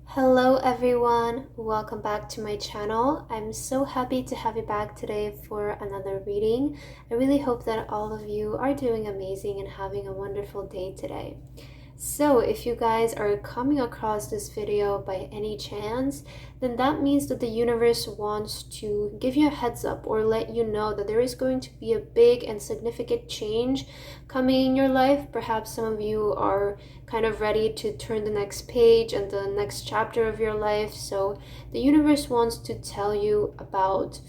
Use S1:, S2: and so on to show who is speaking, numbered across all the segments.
S1: Hello everyone, welcome back to my channel. I'm so happy to have you back today for another reading. I really hope that all of you are doing amazing and having a wonderful day today. So if you guys are coming across this video by any chance, then that means that the universe wants to give you a heads up or let you know that there is going to be a big and significant change coming in your life. Perhaps some of you are kind of ready to turn the next page and the next chapter of your life. So the universe wants to tell you about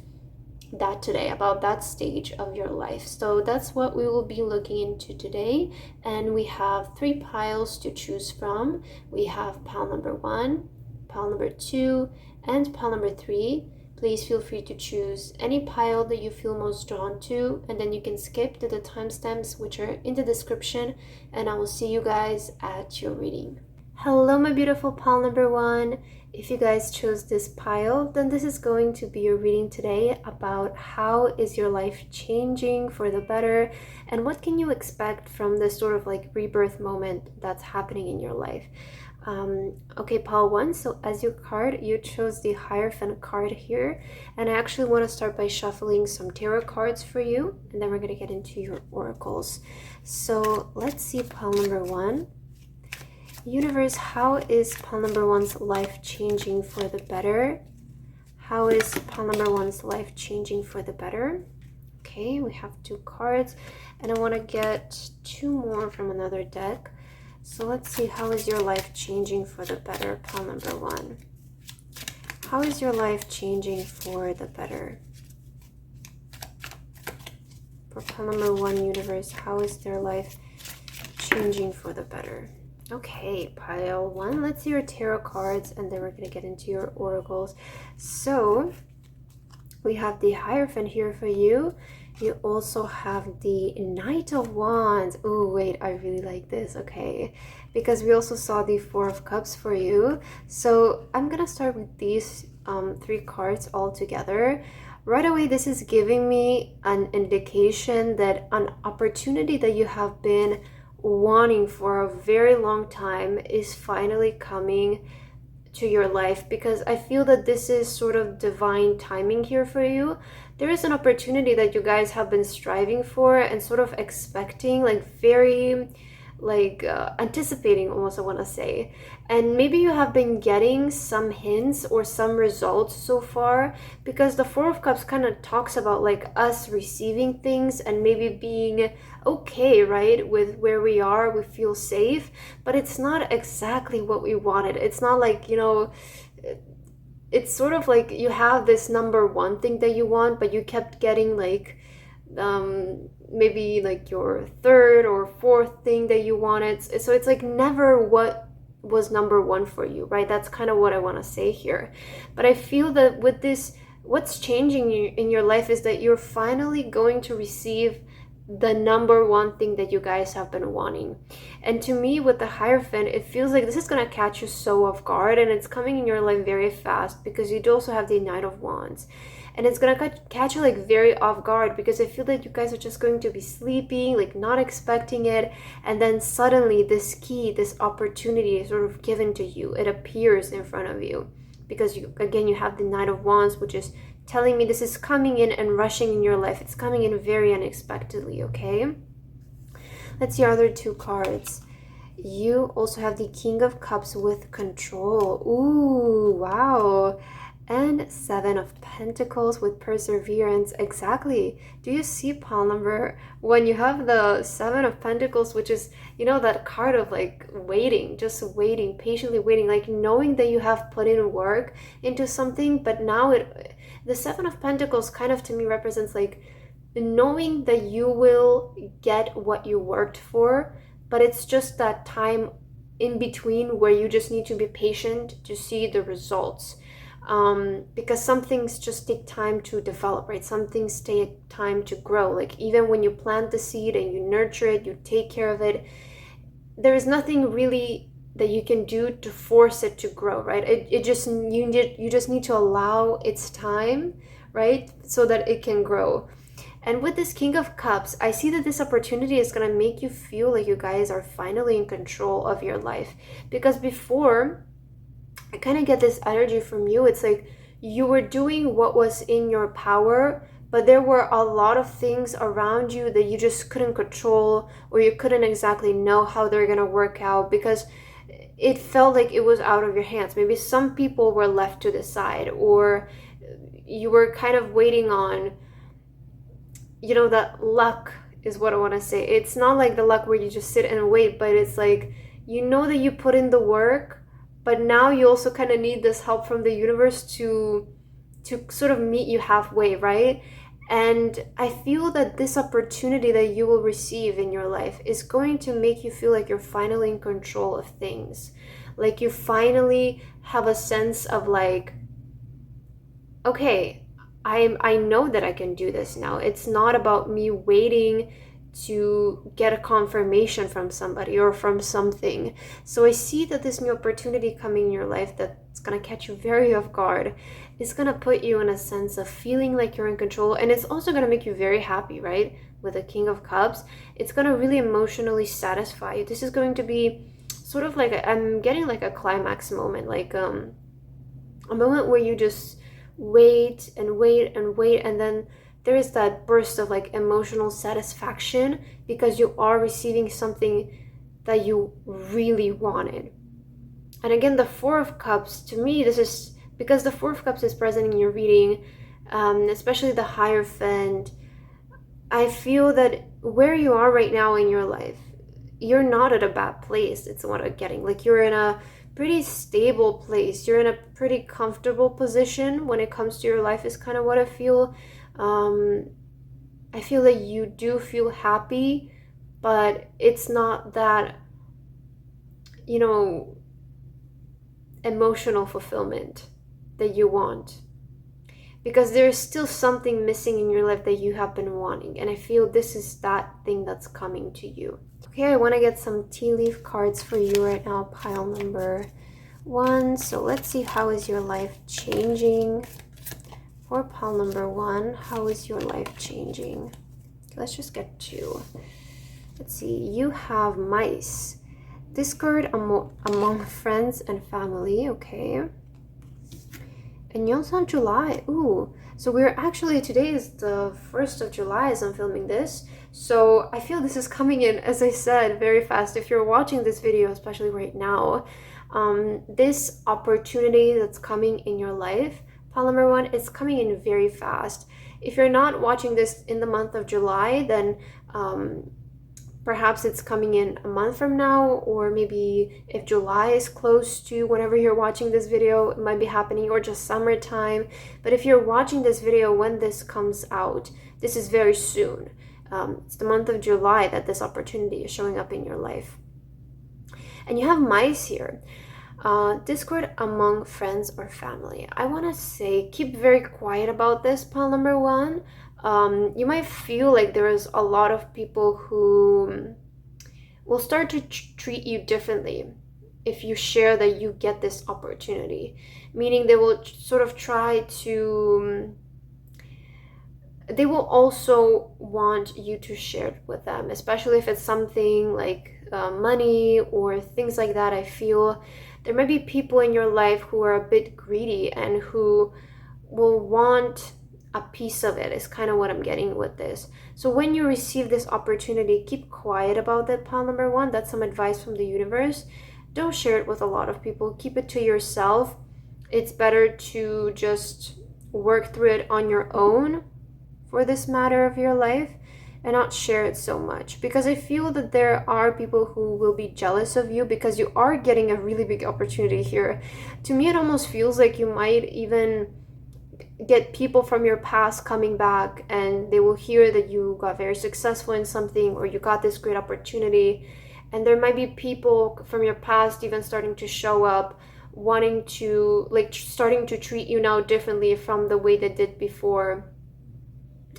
S1: that today, about that stage of your life. So that's what we will be looking into today, and we have 3 piles to choose from. We have pile number 1, pile number 2, and pile number 3. Please feel free to choose any pile that you feel most drawn to, and then you can skip to the timestamps which are in the description, and I will see you guys at your reading. Hello my beautiful pile number 1. If you guys chose this pile, then this is going to be your reading today about how is your life changing for the better and what can you expect from this sort of like rebirth moment that's happening in your life. Okay, pile 1, so as your card, you chose the Hierophant card here, and I actually want to start by shuffling some tarot cards for you, and then we're going to get into your oracles. So let's see pile number 1. Universe, how is pile number 1's life changing for the better? How is pile number 1's life changing for the better? Okay, we have 2 cards, and I want to get 2 more from another deck. So let's see, how is your life changing for the better, pile number 1? How is your life changing for the better? For pile number 1, universe, how is their life changing for the better? Okay, pile 1, let's see your tarot cards, and then we're going to get into your oracles. So we have the Hierophant here for you. You also have the Knight of Wands. Oh wait, I really like this. Okay, because we also saw the Four of Cups for you. So I'm gonna start with these 3 cards all together. Right away, this is giving me an indication that an opportunity that you have been wanting for a very long time is finally coming to your life, because I feel that this is sort of divine timing here for you. There is an opportunity that you guys have been striving for and sort of expecting, like very anticipating almost, I want to say. And maybe you have been getting some hints or some results so far, because the Four of Cups kind of talks about like us receiving things and maybe being okay, right, with where we are. We feel safe, but it's not exactly what we wanted. It's not like, you know, it's sort of like you have this number 1 thing that you want, but you kept getting like maybe like your 3rd or 4th thing that you wanted. So it's like never what was number 1 for you, right? That's kind of what I want to say here. But I feel that with this, what's changing in your life is that you're finally going to receive the number 1 thing that you guys have been wanting. And to me, with the Hierophant, it feels like this is going to catch you so off guard, and it's coming in your life very fast, because you do also have the Knight of Wands. And it's gonna catch you like very off guard, because I feel that you guys are just going to be sleeping, like not expecting it, and then suddenly this key, this opportunity is sort of given to you. It appears in front of you, because you have the Knight of Wands, which is telling me this is coming in and rushing in your life. It's coming in very unexpectedly. Okay, let's see our other 2 cards. You also have the King of Cups with control. Ooh, wow. And 7 of Pentacles with perseverance. Exactly. Do you see pile number 1? You have the 7 of Pentacles, which is, you know, that card of like waiting, just waiting, patiently waiting, like knowing that you have put in work into something, but now the 7 of Pentacles kind of to me represents like knowing that you will get what you worked for, but it's just that time in between where you just need to be patient to see the results. Because some things just take time to develop, right? Some things take time to grow. Like even when you plant the seed and you nurture it, you take care of it, there is nothing really that you can do to force it to grow, right? You just need to allow its time, right? So that it can grow. And with this King of Cups, I see that this opportunity is going to make you feel like you guys are finally in control of your life. Because before, I kind of get this energy from you. It's like you were doing what was in your power, but there were a lot of things around you that you just couldn't control, or you couldn't exactly know how they're going to work out because it felt like it was out of your hands. Maybe some people were left to the side, or you were kind of waiting on, that luck is what I want to say. It's not like the luck where you just sit and wait, but it's like, that you put in the work, but now you also kind of need this help from the universe to sort of meet you halfway, right? And I feel that this opportunity that you will receive in your life is going to make you feel like you're finally in control of things. Like you finally have a sense of like, okay, I know that I can do this now. It's not about me waiting to get a confirmation from somebody or from something. So I see that this new opportunity coming in your life that's going to catch you very off guard is going to put you in a sense of feeling like you're in control. And it's also going to make you very happy, right? With the King of Cups, it's going to really emotionally satisfy you. This is going to be sort of like, I'm getting like a climax moment, like a moment where you just wait and wait and wait, and then there is that burst of like emotional satisfaction because you are receiving something that you really wanted. And again, the Four of Cups, to me, this is because the Four of Cups is present in your reading, especially the Hierophant. I feel that where you are right now in your life, you're not at a bad place. It's what I'm getting. Like you're in a pretty stable place. You're in a pretty comfortable position when it comes to your life is kind of what I feel. I feel that you do feel happy, but it's not that, emotional fulfillment that you want. Because there's still something missing in your life that you have been wanting. And I feel this is that thing that's coming to you. Okay, I want to get some tea leaf cards for you right now, pile number 1. So let's see, how is your life changing? For pile number 1, how is your life changing? Let's just get 2. Let's see, you have mice. Discord among friends and family, okay. And you also have July. Ooh, so we're actually, today is the 1st of July as I'm filming this. So I feel this is coming in, as I said, very fast. If you're watching this video, especially right now, this opportunity that's coming in your life, pile number 1, is coming in very fast. If you're not watching this in the month of July, then perhaps it's coming in a month from now, or maybe if July is close to whenever you're watching this video, it might be happening, or just summertime. But if you're watching this video when this comes out, this is very soon. It's the month of July that this opportunity is showing up in your life. And you have mice here. Discord among friends or family. I want to say keep very quiet about this, pile number 1. You might feel like there is a lot of people who will start to treat you differently if you share that you get this opportunity. Meaning they will sort of try to... They will also want you to share it with them, especially if it's something like money or things like that. I feel there might be people in your life who are a bit greedy and who will want a piece of it, is kind of what I'm getting with this. So when you receive this opportunity, keep quiet about that, pile number 1. That's some advice from the universe. Don't share it with a lot of people. Keep it to yourself. It's better to just work through it on your own for this matter of your life and not share it so much, because I feel that there are people who will be jealous of you because you are getting a really big opportunity here. To me, it almost feels like you might even get people from your past coming back, and they will hear that you got very successful in something, or you got this great opportunity, and there might be people from your past even starting to show up, wanting to, like, starting to treat you now differently from the way they did before,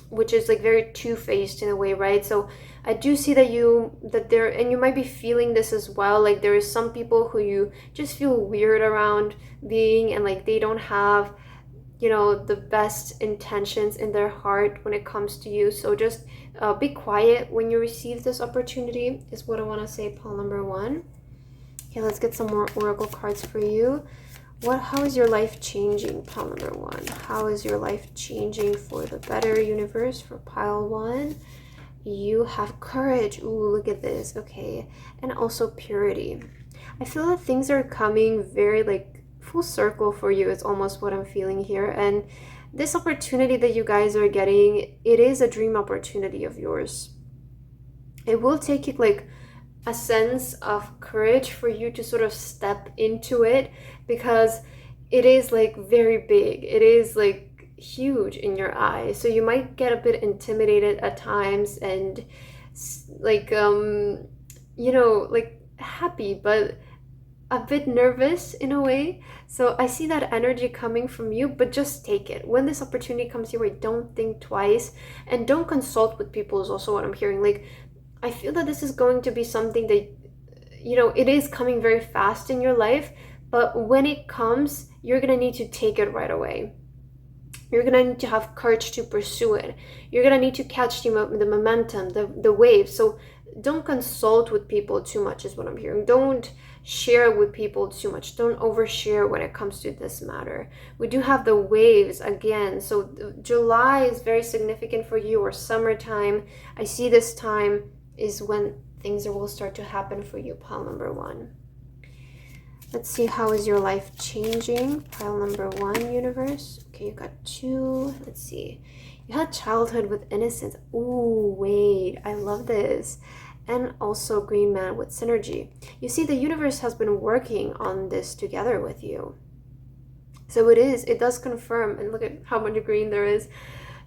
S1: which is like very two-faced in a way, right? So I do see that there, and you might be feeling this as well, like there is some people who you just feel weird around being, and like they don't have, the best intentions in their heart when it comes to you. So just be quiet when you receive this opportunity, is what I want to say, pile number 1. Okay, let's get some more oracle cards for you. How is your life changing, pile number 1? How is your life changing for the better, universe? For pile 1, you have courage. Ooh, look at this. Okay. And also purity. I feel that things are coming very like full circle for you. It's almost what I'm feeling here. And this opportunity that you guys are getting, it is a dream opportunity of yours. It will take you like a sense of courage for you to sort of step into it, because it is like very big. It is like huge in your eyes. So you might get a bit intimidated at times and like, you know, like happy, but a bit nervous in a way. So I see that energy coming from you, but just take it. When this opportunity comes your way, don't think twice and don't consult with people is also what I'm hearing. Like, I feel that this is going to be something that, you know, it is coming very fast in your life, but when it comes, you're going to need to take it right away. You're going to need to have courage to pursue it. You're going to need to catch the momentum, the wave. So don't consult with people too much is what I'm hearing. Don't share with people too much. Don't overshare when it comes to this matter. We do have the waves again. So July is very significant for you, or summertime. I see this time is when things will start to happen for you, pile number 1. Let's see, how is your life changing, pile number 1, universe? Okay, you got 2. Let's see. You had childhood with innocence. Ooh, wait, I love this. And also green man with synergy. You see, the universe has been working on this together with you. So it does confirm, and look at how much green there is.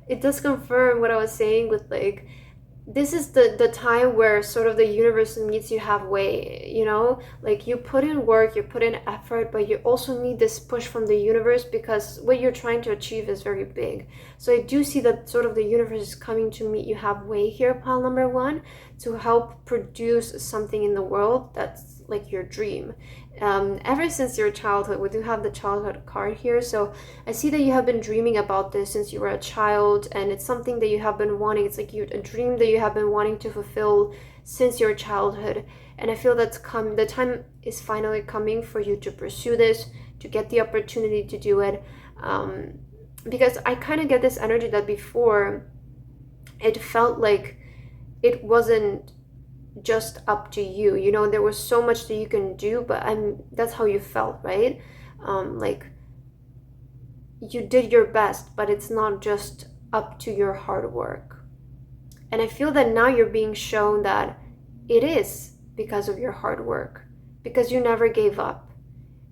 S1: It does confirm what I was saying with like, this is the time where sort of the universe meets you halfway, you know, like you put in work, you put in effort, but you also need this push from the universe because what you're trying to achieve is very big. So I do see that sort of the universe is coming to meet you halfway here, pile number 1, to help produce something in the world that's like your dream. Ever since your childhood, we do have the childhood card here, so I see that you have been dreaming about this since you were a child, and it's something that you have been wanting. It's like a dream that you have been wanting to fulfill since your childhood, and I feel the time is finally coming for you to pursue this, to get the opportunity to do it, because I kind of get this energy that before it felt like it wasn't just up to you, you know, there was so much that you can do, but that's how you felt, right? Like you did your best, but it's not just up to your hard work. And I feel that now you're being shown that it is because of your hard work, because you never gave up.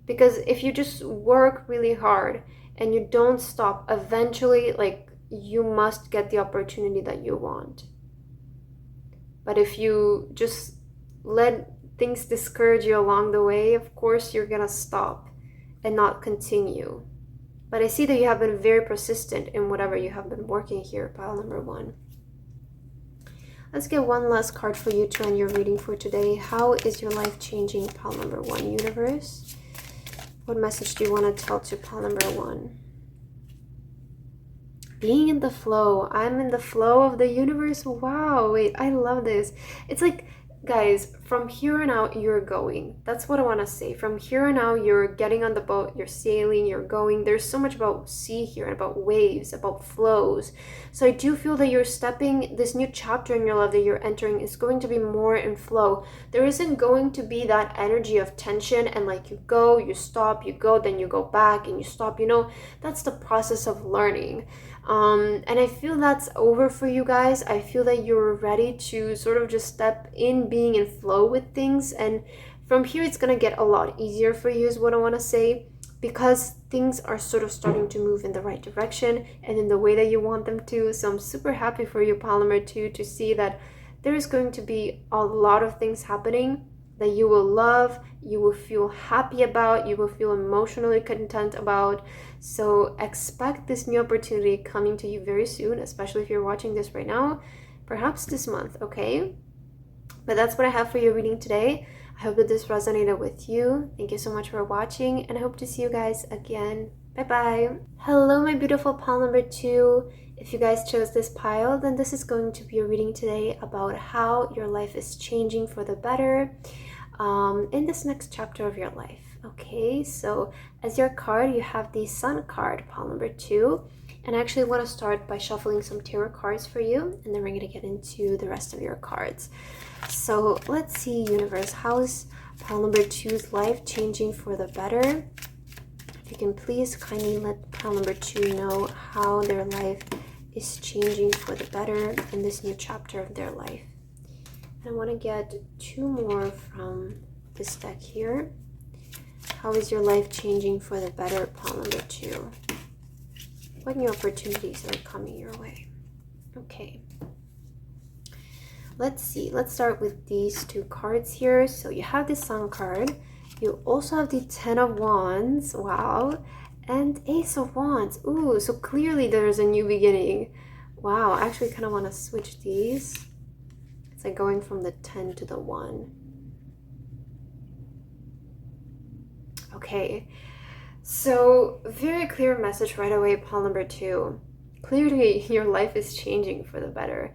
S1: Because if you just work really hard and you don't stop, eventually, like, you must get the opportunity that you want. But if you just let things discourage you along the way, of course, you're going to stop and not continue. But I see that you have been very persistent in whatever you have been working here, pile number 1. Let's get one last card for you to end your reading for today. How is your life changing, pile number 1, universe? What message do you want to tell to pile number 1? Being in the flow. I'm in the flow of the universe. Wow, wait, I love this. It's like, guys, from here on out, you're going. That's what I want to say. From here on out, you're getting on the boat, you're sailing, you're going. There's so much about sea here, about waves, about flows. So I do feel that you're stepping, this new chapter in your life that you're entering is going to be more in flow. There isn't going to be that energy of tension and like you go, you stop, you go, then you go back and you stop. You know, that's the process of learning. And I feel that's over for you guys. I feel that you're ready to sort of just step in, being in flow with things, and from here it's gonna get a lot easier for you is what I want to say, because things are sort of starting to move in the right direction and in the way that you want them to. So I'm super happy for you, pile number 2, to see that there is going to be a lot of things happening that you will love, you will feel happy about, you will feel emotionally content about. So expect this new opportunity coming to you very soon, especially if you're watching this right now, perhaps this month, okay? But that's what I have for your reading today. I hope that this resonated with you. Thank you so much for watching, and I hope to see you guys again. Bye-bye. Hello, my beautiful pile number 2. If you guys chose this pile, then this is going to be a reading today about how your life is changing for the better in this next chapter of your life. Okay, so as your card, you have the Sun card, pile number 2. And I actually want to start by shuffling some tarot cards for you, and then we're going to get into the rest of your cards. So let's see, universe, how is pile number 2's life changing for the better? If you can please kindly let pile number 2 know how their life is changing for the better in this new chapter of their life. And I want to get 2 more from this deck here. How is your life changing for the better, pile number 2? What new opportunities are coming your way? Okay. Let's see. Let's start with these 2 cards here. So you have the Sun card. You also have the Ten of Wands. Wow. And Ace of Wands. Ooh, so clearly there's a new beginning. Wow. I actually kind of want to switch these. It's like going from the 10 to the 1. Okay, so very clear message right away, pile number 2. Clearly, your life is changing for the better,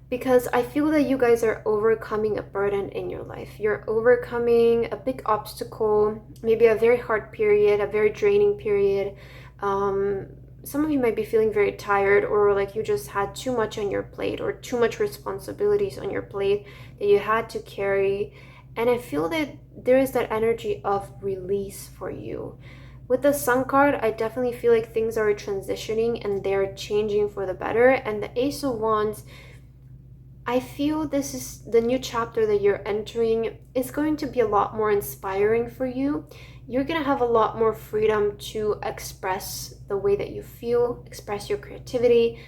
S1: because I feel that you guys are overcoming a burden in your life. You're overcoming a big obstacle, maybe a very hard period, a very draining period. Some of you might be feeling very tired, or like you just had too much on your plate, or too much responsibilities on your plate that you had to carry. And I feel that there is that energy of release for you. With the Sun card, I definitely feel like things are transitioning and they're changing for the better. And the Ace of Wands, I feel this is the new chapter that you're entering is going to be a lot more inspiring for you. You're going to have a lot more freedom to express the way that you feel, express your creativity.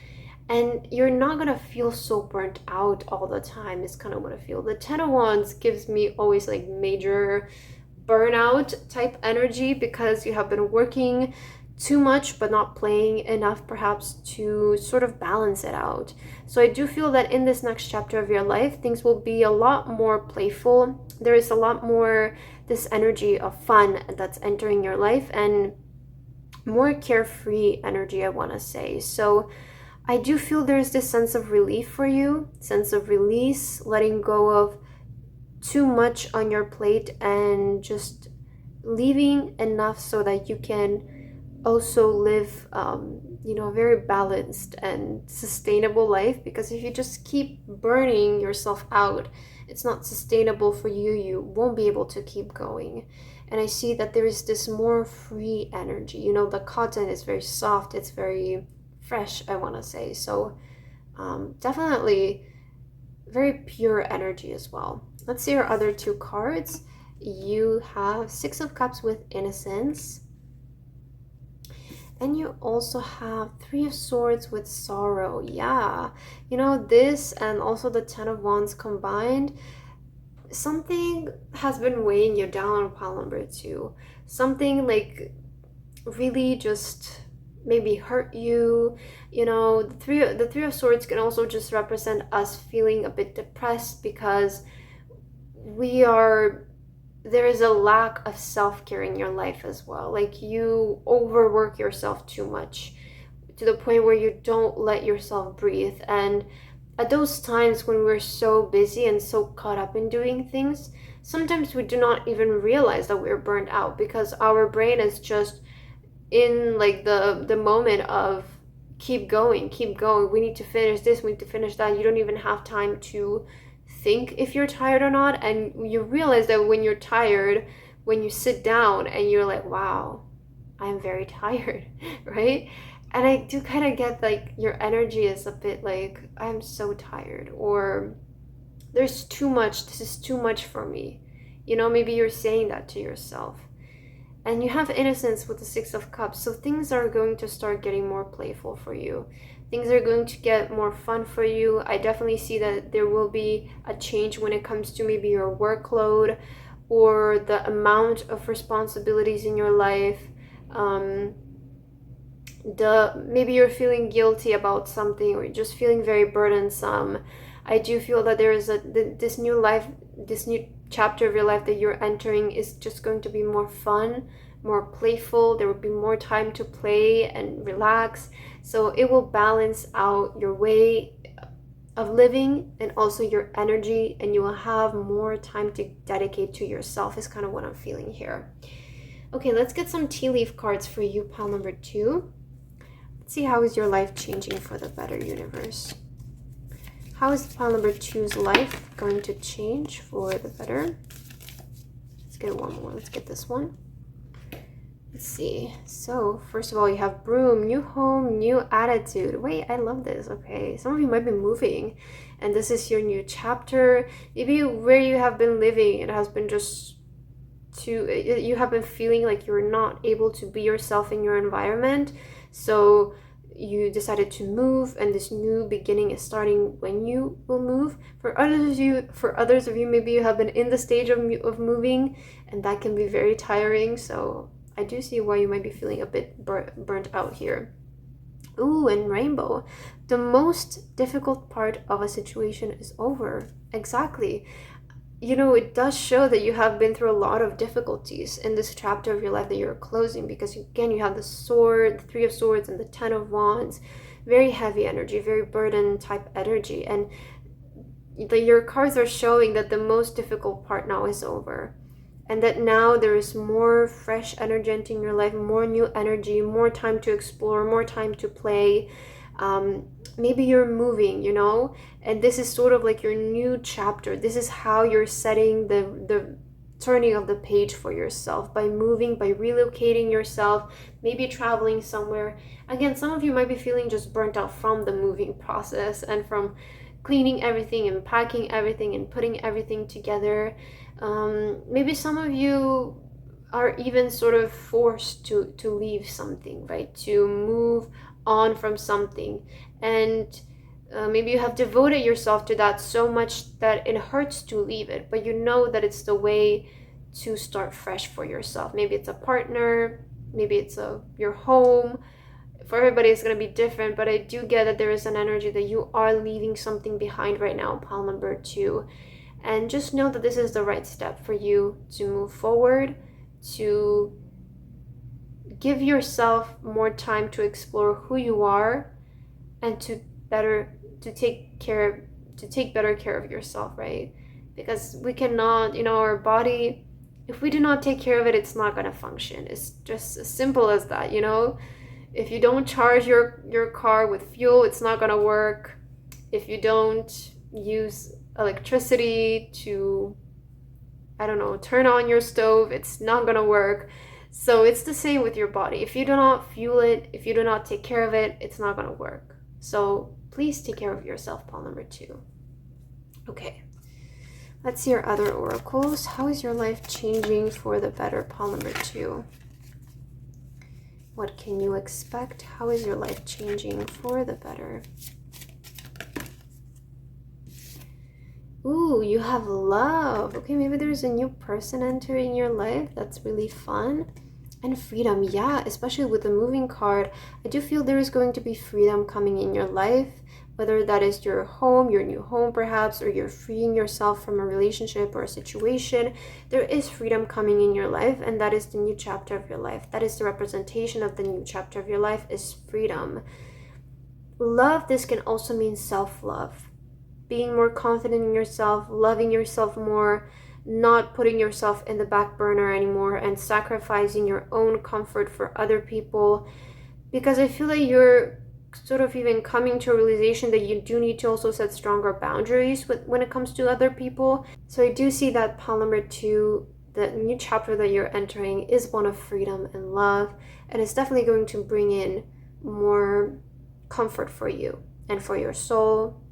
S1: And you're not going to feel so burnt out all the time is kind of what I feel. The Ten of Wands gives me always like major burnout type energy, because you have been working too much but not playing enough perhaps to sort of balance it out. So I do feel that in this next chapter of your life, things will be a lot more playful. There is a lot more this energy of fun that's entering your life, and more carefree energy, I want to say. So I do feel there's this sense of relief for you, sense of release, letting go of too much on your plate and just leaving enough so that you can also live, a very balanced and sustainable life. Because if you just keep burning yourself out, it's not sustainable for you. You won't be able to keep going. And I see that there is this more free energy. The cotton is very soft. It's very fresh, I want to say. So definitely very pure energy as well. Let's see your other 2 cards. You have 6 of Cups with Innocence, and you also have 3 of Swords with Sorrow. Yeah, this and also the Ten of Wands combined, something has been weighing you down on pile number 2. Something like really just maybe hurt you. The three of Swords can also just represent us feeling a bit depressed, because there is a lack of self-care in your life as well. Like you overwork yourself too much to the point where you don't let yourself breathe. And at those times when we're so busy and so caught up in doing things, sometimes we do not even realize that we're burnt out, because our brain is just in like the moment of keep going, we need to finish this, we need to finish that. You don't even have time to think if you're tired or not. And you realize that when you're tired, when you sit down and you're like, wow, I'm very tired, right? And I do kind of get like your energy is a bit like, I'm so tired, or there's too much, this is too much for me. Maybe you're saying that to yourself. And you have Innocence with the 6 of Cups. So things are going to start getting more playful for you. Things are going to get more fun for you. I definitely see that there will be a change when it comes to maybe your workload or the amount of responsibilities in your life. Maybe you're feeling guilty about something, or you're just feeling very burdensome. I do feel that there is this new life, this new chapter of your life that you're entering is just going to be more fun, more playful. There will be more time to play and relax. So it will balance out your way of living and also your energy, and you will have more time to dedicate to yourself is kind of what I'm feeling here. Okay, let's get some tea leaf cards for you, pile number 2. Let's see how is your life changing for the better, universe. How is pile number 2's life going to change for the better? Let's get one more. Let's get this one. Let's see. So, first of all, you have broom, new home, new attitude. Wait, I love this. Okay, some of you might be moving, and this is your new chapter. Maybe where you have been living, it has been just you have been feeling like you're not able to be yourself in your environment. So you decided to move, and this new beginning is starting when you will move. For others of you, maybe you have been in the stage of moving, and that can be very tiring. So I do see why you might be feeling a bit burnt out here. Ooh, and rainbow. The most difficult part of a situation is over. Exactly. You know, it does show that you have been through a lot of difficulties in this chapter of your life that you're closing, because again, you have the sword, the 3 of Swords, and the 10 of Wands. Very heavy energy, very burden type energy. And your cards are showing that the most difficult part now is over. And that now there is more fresh energy entering your life, more new energy, more time to explore, more time to play. Maybe you're moving, you know, and this is sort of like your new chapter. This is how you're setting the turning of the page for yourself, by moving, by relocating yourself, maybe traveling somewhere. Again, some of you might be feeling just burnt out from the moving process and from cleaning everything and packing everything and putting everything together. Maybe some of you are even sort of forced to leave something, right? To move on from something. And maybe you have devoted yourself to that so much that it hurts to leave it, but you know that it's the way to start fresh for yourself. Maybe it's a partner, maybe it's your home. For everybody, it's going to be different, but I do get that there is an energy that you are leaving something behind right now, pile number 2. And just know that this is the right step for you to move forward, to give yourself more time to explore who you are, and to take better care of yourself, right? Because we cannot, our body, if we do not take care of it, it's not going to function. It's just as simple as that. If you don't charge your car with fuel, it's not going to work. If you don't use electricity to, turn on your stove, it's not going to work. So it's the same with your body. If you do not fuel it, if you do not take care of it, it's not going to work. So please take care of yourself, pile number 2. Okay, let's see your other oracles. How is your life changing for the better, pile number 2? What can you expect? How is your life changing for the better? Ooh, you have love. Okay, maybe there's a new person entering your life. That's really fun. And freedom, yeah, especially with the moving card. I do feel there is going to be freedom coming in your life, whether that is your home, your new home perhaps, or you're freeing yourself from a relationship or a situation. There is freedom coming in your life, and that is the new chapter of your life. That is the representation of the new chapter of your life, is freedom. Love, this can also mean self-love. Being more confident in yourself, loving yourself more, not putting yourself in the back burner anymore, and sacrificing your own comfort for other people. Because I feel like you're sort of even coming to a realization that you do need to also set stronger boundaries when it comes to other people. So I do see that pile number 2, the new chapter that you're entering, is one of freedom and love, and it's definitely going to bring in more comfort for you and for your soul,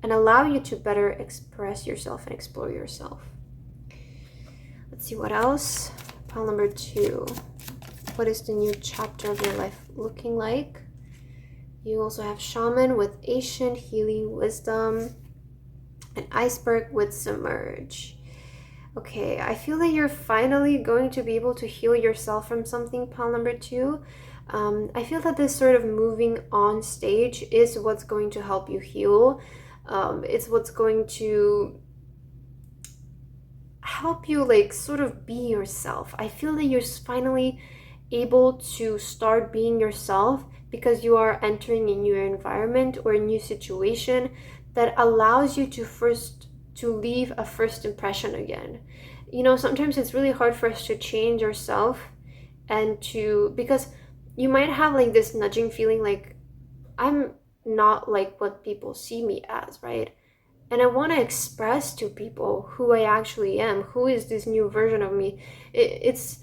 S1: and allow you to better express yourself and explore yourself. Let's see what else. Pile number 2. What is the new chapter of your life looking like? You also have Shaman with Ancient Healing Wisdom, and Iceberg with Submerge. Okay, I feel that you're finally going to be able to heal yourself from something, pile number 2. I feel that this sort of moving on stage is what's going to help you heal. It's what's going to help you sort of be yourself. I feel that you're finally able to start being yourself, because you are entering a new environment or a new situation that allows you to leave a first impression again. Sometimes it's really hard for us to change ourselves and because you might have like this nudging feeling like I'm not like what people see me as, right? And I want to express to people who I actually am, who is this new version of me. It's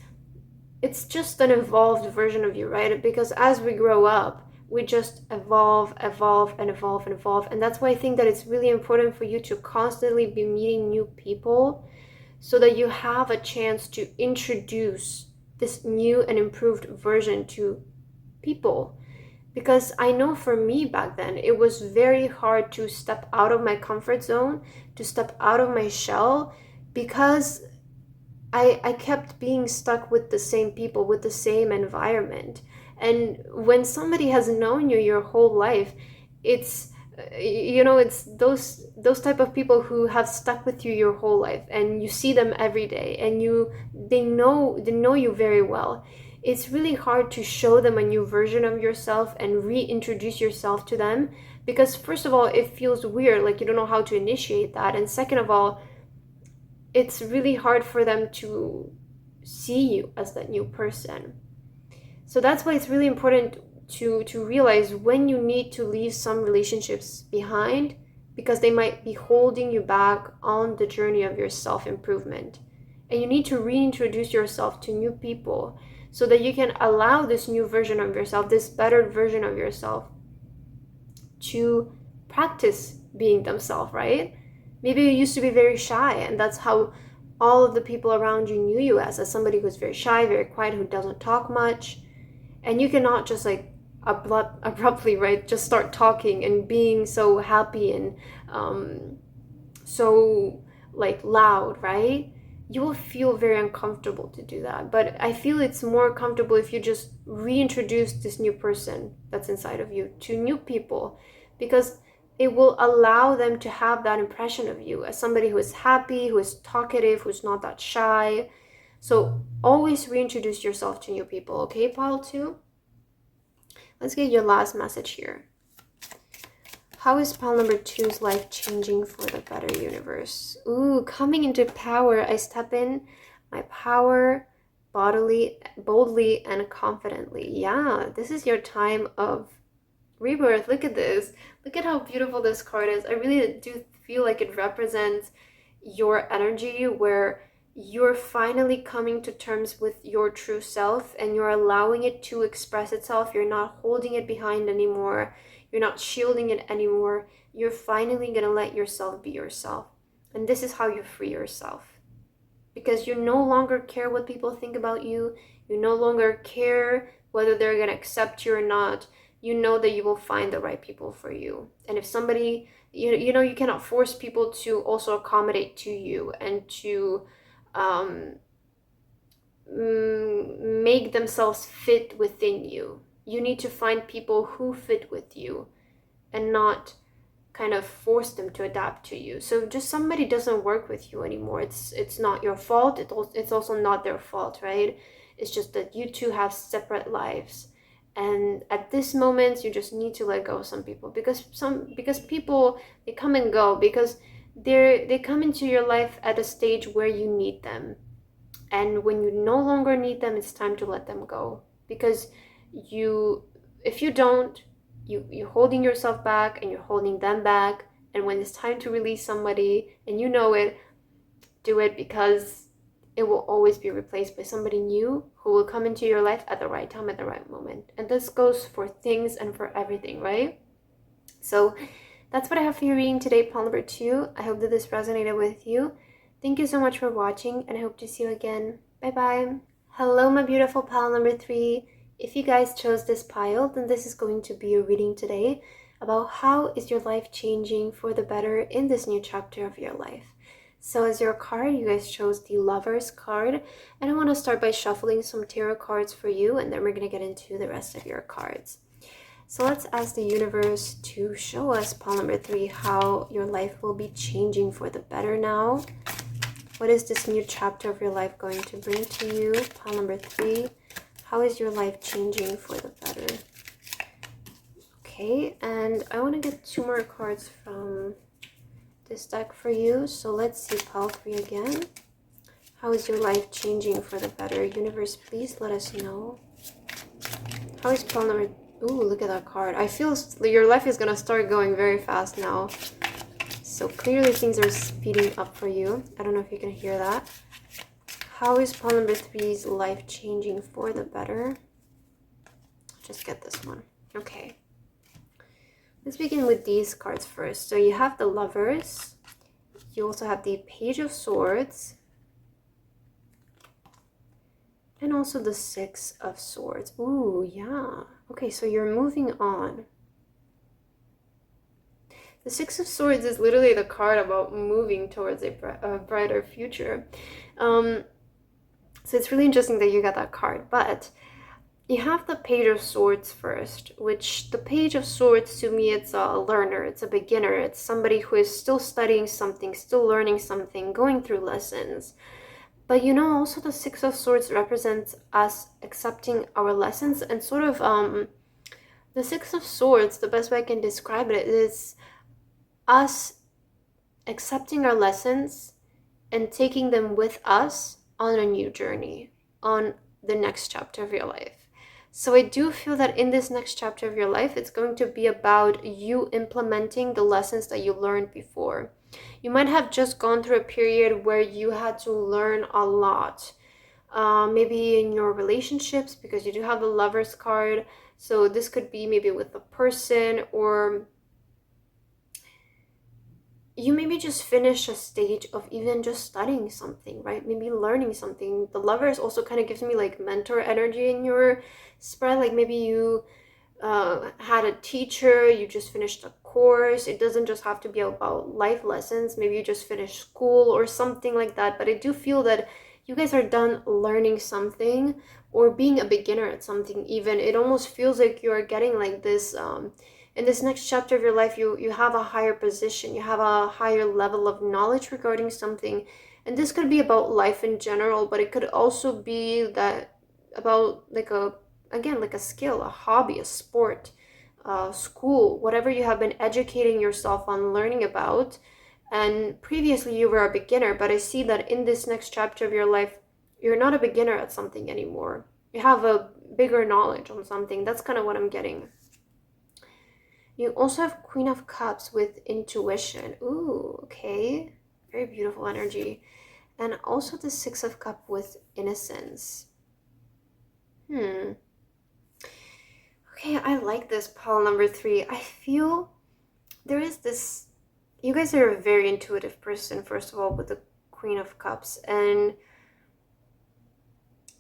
S1: just an evolved version of you, right? Because as we grow up, we just evolve and evolve. And that's why I think that it's really important for you to constantly be meeting new people so that you have a chance to introduce this new and improved version to people. Because I know for me back then, it was very hard to step out of my comfort zone, to step out of my shell, because I kept being stuck with the same people, with the same environment. And when somebody has known you your whole life, it's it's those type of people who have stuck with you your whole life, and you see them every day, and they know you very well. It's really hard to show them a new version of yourself and reintroduce yourself to them, because first of all, it feels weird, like you don't know how to initiate that, and second of all, it's really hard for them to see you as that new person. So that's why it's really important to realize when you need to leave some relationships behind, because they might be holding you back on the journey of your self-improvement. And you need to reintroduce yourself to new people so that you can allow this new version of yourself, this better version of yourself, to practice being themselves, right? Maybe you used to be very shy, and that's how all of the people around you knew you as somebody who's very shy, very quiet, who doesn't talk much. And you cannot just like abruptly, right, just start talking and being so happy and so like loud, right? You will feel very uncomfortable to do that. But I feel it's more comfortable if you just reintroduce this new person that's inside of you to new people, because it will allow them to have that impression of you as somebody who is happy, who is talkative, who's not that shy. So always reintroduce yourself to new people, okay, pile 2? Let's get your last message here. How is pile number 2's life changing for the better, universe? Ooh, coming into power. I step in my power boldly and confidently. Yeah, this is your time of rebirth. Look at this. Look at how beautiful this card is. I really do feel like it represents your energy, where you're finally coming to terms with your true self and you're allowing it to express itself. You're not holding it behind anymore. You're not shielding it anymore. You're finally going to let yourself be yourself. And this is how you free yourself. Because you no longer care what people think about you. You no longer care whether they're going to accept you or not. You know that you will find the right people for you. And if somebody, you cannot force people to also accommodate to you and to make themselves fit within you. You need to find people who fit with you and not kind of force them to adapt to you. So just somebody doesn't work with you anymore, it's not your fault. It's also not their fault, right? It's just that you two have separate lives. And at this moment, you just need to let go of some people, because people, they come and go, because they come into your life at a stage where you need them. And when you no longer need them, it's time to let them go. Because if you don't, you're holding yourself back and you're holding them back. And when it's time to release somebody and you know it, do it, because it will always be replaced by somebody new who will come into your life at the right time, at the right moment. And this goes for things and for everything, right? So that's what I have for your reading today, pile number 2. I hope that this resonated with you. Thank you so much for watching, and I hope to see you again. Bye-bye. Hello, my beautiful pile number 3. If you guys chose this pile, then this is going to be a reading today about how is your life changing for the better in this new chapter of your life. So as your card, you guys chose the Lovers card, and I want to start by shuffling some tarot cards for you, and then we're going to get into the rest of your cards. So let's ask the universe to show us, pile number 3, how your life will be changing for the better now. What is this new chapter of your life going to bring to you? Pile number 3, how is your life changing for the better? Okay, and I want to get 2 more cards from this deck for you. So let's see, pile 3 again. How is your life changing for the better? Universe, please let us know. How is pile number... Ooh, look at that card. I feel your life is going to start going very fast now. So clearly things are speeding up for you. I don't know if you can hear that. How is pile number 3's life changing for the better? Just get this one. Okay. Let's begin with these cards first. So you have the Lovers. You also have the Page of Swords. And also the Six of Swords. Ooh, yeah. Okay, so you're moving on. The Six of Swords is literally the card about moving towards a brighter future. So it's really interesting that you got that card. But you have the Page of Swords first, which the Page of Swords, to me, it's a learner, it's a beginner, it's somebody who is still studying something, still learning something, going through lessons. But you know, also the Six of Swords represents us accepting our lessons and sort of, the Six of Swords, the best way I can describe it is us accepting our lessons and taking them with us on a new journey, on the next chapter of your life. So I do feel that in this next chapter of your life, it's going to be about you implementing the lessons that you learned before. You might have just gone through a period where you had to learn a lot. Maybe in your relationships, because you do have the Lovers card. So this could be maybe with a person, or you maybe just finish a stage of even just studying something, right? Maybe learning something. The Lovers also kind of gives me like mentor energy in your spread. Like maybe you had a teacher, you just finished a course. It doesn't just have to be about life lessons. Maybe you just finished school or something like that. But I do feel that you guys are done learning something or being a beginner at something even. It almost feels like you're getting like this... in this next chapter of your life, you have a higher position, you have a higher level of knowledge regarding something. And this could be about life in general, but it could also be that about like a skill, a hobby, a sport, school, whatever you have been educating yourself on, learning about. And previously you were a beginner, but I see that in this next chapter of your life, you're not a beginner at something anymore. You have a bigger knowledge on something. That's kind of what I'm getting. You also have Queen of Cups with intuition. Ooh, okay. Very beautiful energy. And also the Six of Cups with innocence. Okay, I like this pile number 3. I feel there is this... You guys are a very intuitive person, first of all, with the Queen of Cups. And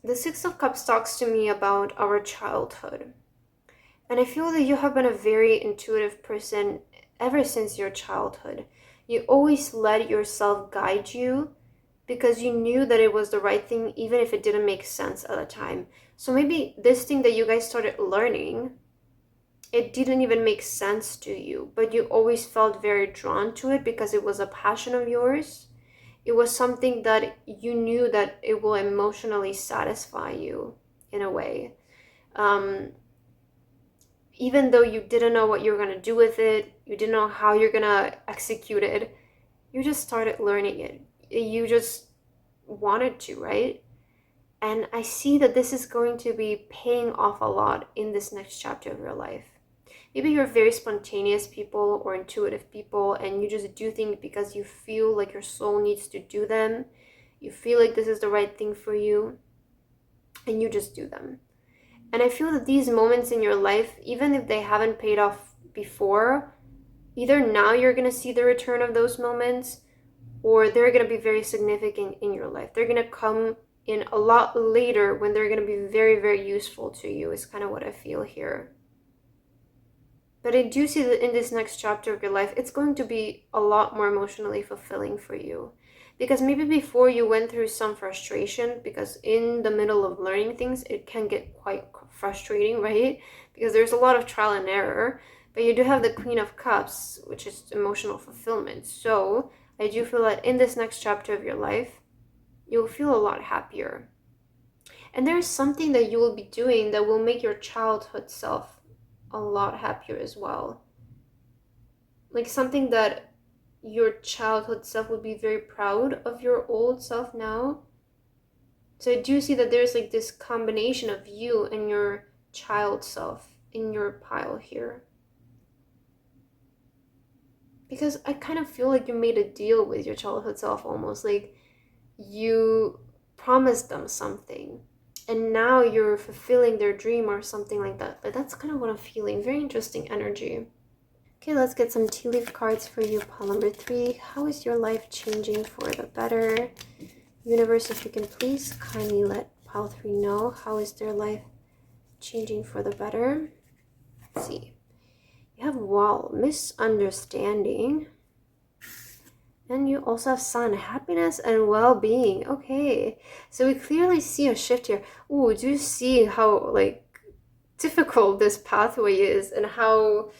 S1: the Six of Cups talks to me about our childhood. And I feel that you have been a very intuitive person ever since your childhood. You always let yourself guide you because you knew that it was the right thing, even if it didn't make sense at the time. So maybe this thing that you guys started learning, it didn't even make sense to you, but you always felt very drawn to it because it was a passion of yours. It was something that you knew that it will emotionally satisfy you in a way. Even though you didn't know what you were going to do with it, you didn't know how you're going to execute it, you just started learning it. You just wanted to, right? And I see that this is going to be paying off a lot in this next chapter of your life. Maybe you're very spontaneous people or intuitive people, and you just do things because you feel like your soul needs to do them. You feel like this is the right thing for you, and you just do them. And I feel that these moments in your life, even if they haven't paid off before, either now you're going to see the return of those moments, or they're going to be very significant in your life. They're going to come in a lot later when they're going to be very, very useful to you, is kind of what I feel here. But I do see that in this next chapter of your life, it's going to be a lot more emotionally fulfilling for you. Because maybe before you went through some frustration, because in the middle of learning things, it can get quite frustrating, right? Because there's a lot of trial and error. But you do have the Queen of Cups, which is emotional fulfillment. So I do feel that in this next chapter of your life, you'll feel a lot happier. And there's something that you will be doing that will make your childhood self a lot happier as well. Like something that your childhood self would be very proud of your old self now. So I do see that there's like this combination of you and your child self in your pile here. Because I kind of feel like you made a deal with your childhood self, almost like you promised them something and now you're fulfilling their dream or something like that. But that's kind of what I'm feeling. Very interesting energy. Okay, let's get some tea leaf cards for you, pile number 3. How is your life changing for the better? Universe, if you can please kindly let pile 3 know, how is their life changing for the better? Let's see. You have wall, misunderstanding. And you also have sun, happiness and well-being. Okay, so we clearly see a shift here. Ooh, do you see how like difficult this pathway is and how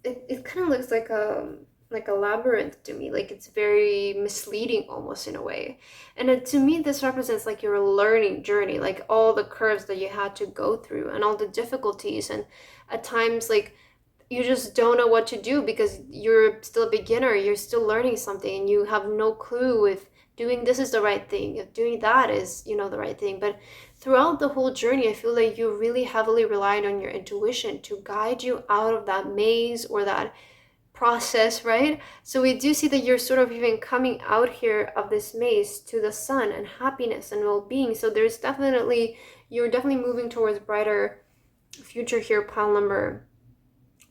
S1: it kind of looks like a labyrinth to me, like it's very misleading almost in a way. And to me this represents like your learning journey, like all the curves that you had to go through and all the difficulties, and at times like you just don't know what to do because you're still a beginner, you're still learning something and you have no clue if doing this is the right thing, if doing that is, you know, the right thing. But throughout the whole journey, I feel like you really heavily relied on your intuition to guide you out of that maze or that process, right? So we do see that you're sort of even coming out here of this maze to the sun and happiness and well-being. So there's definitely, you're definitely moving towards brighter future here, pile number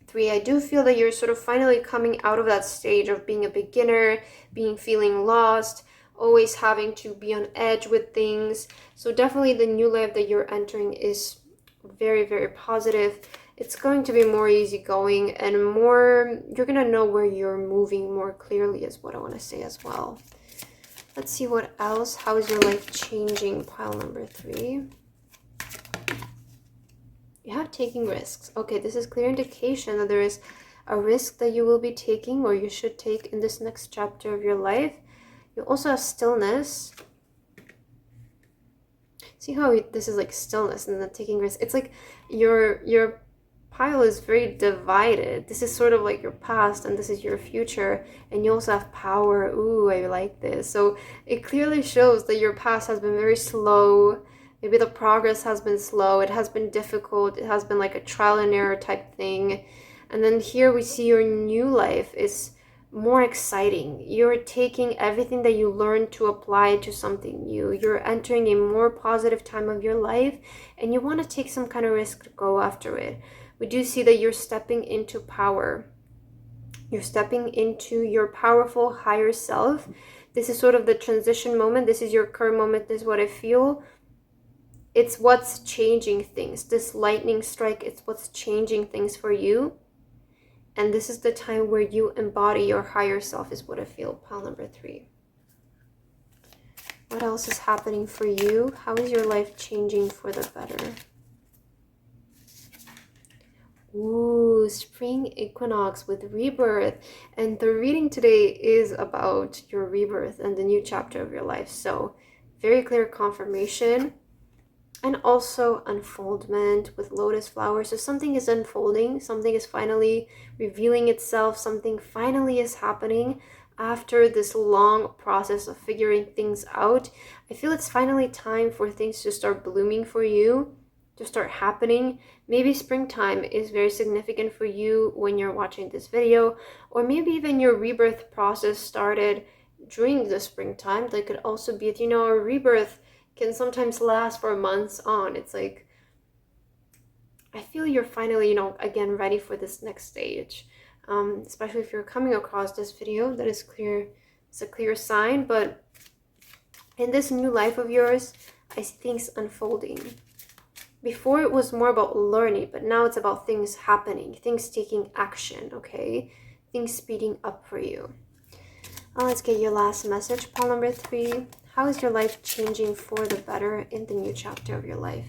S1: 3. I do feel that you're sort of finally coming out of that stage of being a beginner, feeling lost, always having to be on edge with things. So definitely the new life that you're entering is very, very positive. It's going to be more easygoing and more, you're going to know where you're moving more clearly is what I want to say as well. Let's see what else. How is your life changing, pile number 3? You have taking risks. Okay, this is clear indication that there is a risk that you will be taking or you should take in this next chapter of your life. You also have stillness. See how this is like stillness and then taking risks. It's like your pile is very divided. This is sort of like your past and this is your future, and you also have power. Ooh, I like this. So it clearly shows that your past has been very slow. Maybe the progress has been slow. It has been difficult. It has been like a trial and error type thing. And then here we see your new life is more exciting. You're taking everything that you learned to apply to something new. You're entering a more positive time of your life and you want to take some kind of risk to go after it. We do see that you're stepping into power. You're stepping into your powerful higher self. This is sort of the transition moment. This is your current moment. This is what I feel. It's what's changing things. This lightning strike, it's what's changing things for you. And this is the time where you embody your higher self is what I feel, pile number 3. What else is happening for you? How is your life changing for the better? Ooh, spring equinox with rebirth. And the reading today is about your rebirth and the new chapter of your life. So very clear confirmation. And also unfoldment with lotus flowers. So something is unfolding, something is finally revealing itself, something finally is happening after this long process of figuring things out. I feel it's finally time for things to start blooming for you, to start happening. Maybe springtime is very significant for you when you're watching this video, or maybe even your rebirth process started during the springtime. That could also be, you know, a rebirth can sometimes last for months on. It's like, I feel you're finally, you know, again, ready for this next stage. Especially if you're coming across this video, that is clear. It's a clear sign. But in this new life of yours, I see things unfolding. Before it was more about learning, but now it's about things happening, things taking action, okay? Things speeding up for you. Let's get your last message, pile number 3. How is your life changing for the better in the new chapter of your life?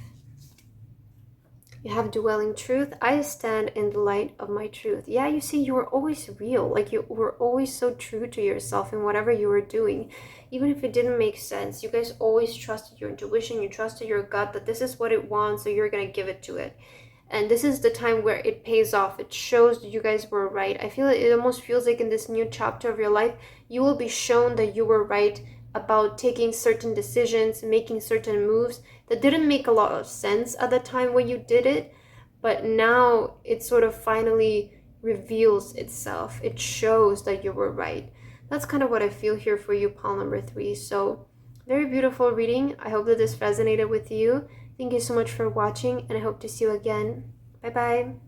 S1: You have dwelling truth. I stand in the light of my truth. Yeah, you see, you were always real. Like you were always so true to yourself in whatever you were doing. Even if it didn't make sense, you guys always trusted your intuition. You trusted your gut that this is what it wants, so you're going to give it to it. And this is the time where it pays off. It shows that you guys were right. I feel it almost feels like in this new chapter of your life, you will be shown that you were right about taking certain decisions, making certain moves that didn't make a lot of sense at the time when you did it, but now it sort of finally reveals itself. It shows that you were right. That's kind of what I feel here for you, pile number 3. So very beautiful reading. I hope that this resonated with you. Thank you so much for watching, and I hope to see you again. Bye bye.